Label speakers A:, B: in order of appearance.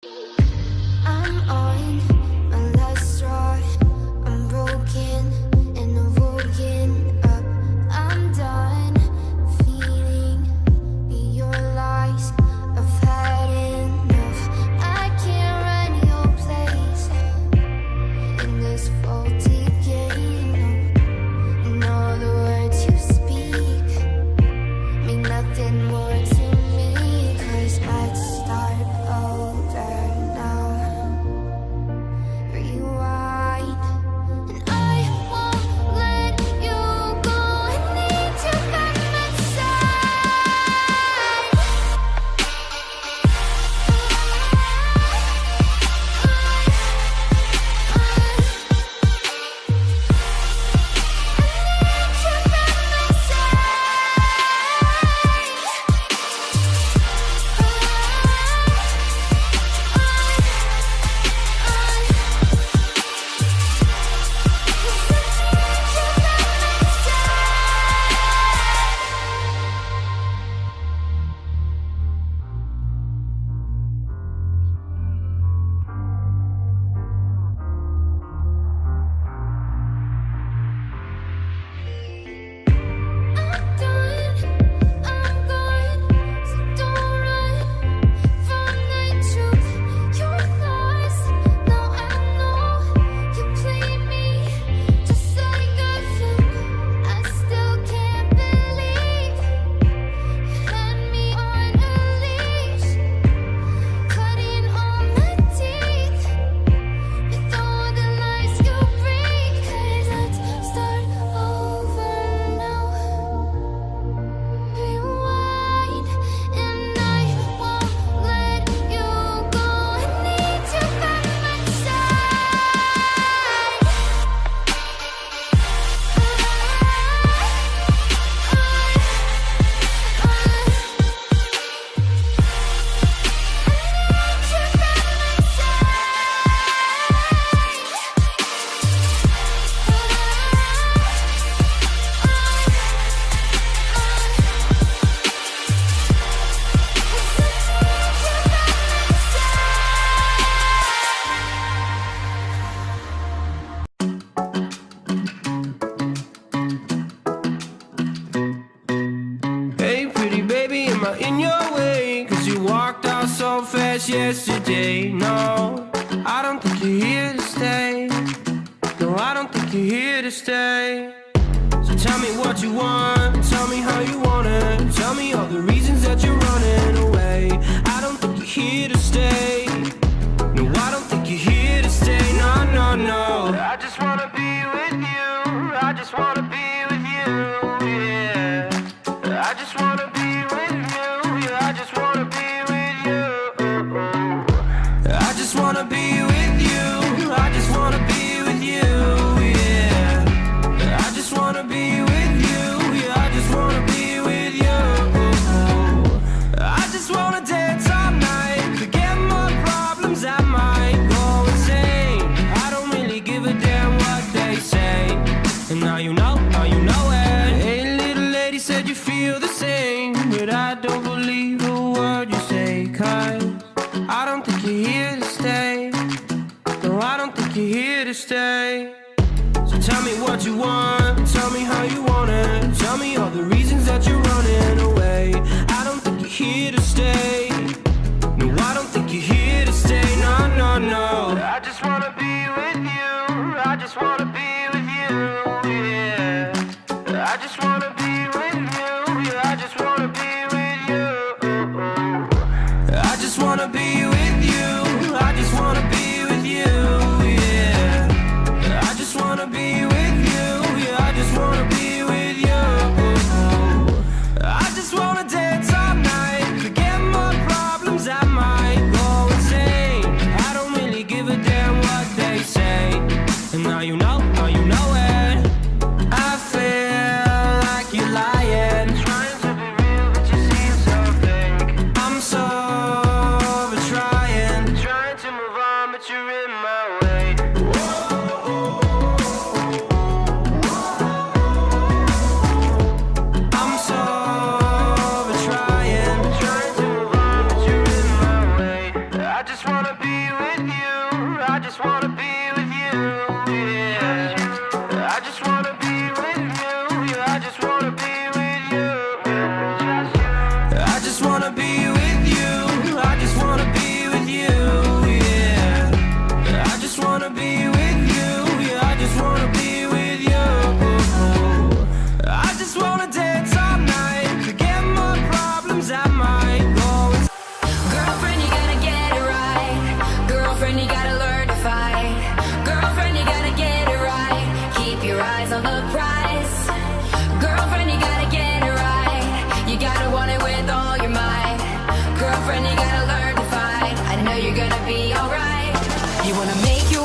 A: I'm on my last straw. I'm broken and I'm woken up. I'm done feeding your lies. I've had enough. I can't run your place in this faulty game. And all the words you speak mean nothing more to me. 'Cause I'd start over now. Rewind, and I won't let you go. I need you by my side.
B: In your way, 'cause you walked out so fast yesterday. No, I don't think you're here to stay. No, I don't think you're here to stay. So tell me what you want, tell me how you want it. Tell me all the reasons that you're running away. I don't think you're here to stay. No, I don't think you're here to stay. No, no, no. I just wanna be with you. I just wanna be with you, yeah. I just wanna be with you. I just wanna be with you. I just wanna be with you. I just wanna be with you, yeah. I just wanna be with you. Yeah, I just wanna be with you. I just wanna dance all night, forget my problems, I might go insane. I don't really give a damn what they say. And now you know it. Hey, little lady said you feel the same, but I don't believe a word you say. 'Cause I don't think you're here to stay. No, I don't think you're here to stay. So tell me what you want, tell me how you want it. Tell me all the reasons that you're running away. I don't think you're here to stay. No, I don't think you're here to stay. No, no, no. I just wanna be with you. I just wanna be with you, yeah. I just wanna be with you. Yeah, I just wanna be with you. I just wanna be with you. I just wanna be with you, yeah. I just wanna be with you. Yeah, I just wanna be with you. I just wanna dance all night, forget my problems, I might go insane. I don't really give a damn what they say. And now you know it. I feel like you're lying, trying to be real, but you seem so fake. I'm so over trying to move on, but you're in my way. I'm so over trying to move on, but you're in my way. I just wanna be with you. I just wanna be with you. Yeah. I just wanna be with you. Yeah, I just wanna be with you. I just wanna be with you. I just wanna be with you. Yeah. I just wanna be with you. Yeah, I just wanna be with you. I just wanna dance all night. Forget my problems, I might go.
C: Girlfriend, you gotta get it right. Girlfriend, you gotta learn to fight. Girlfriend, you gotta get it right. Keep your eyes on the prize. Girlfriend, you gotta get it right. You gotta want it with all your might. Girlfriend, you gotta learn to fight. I know you're gonna be alright. You wanna make your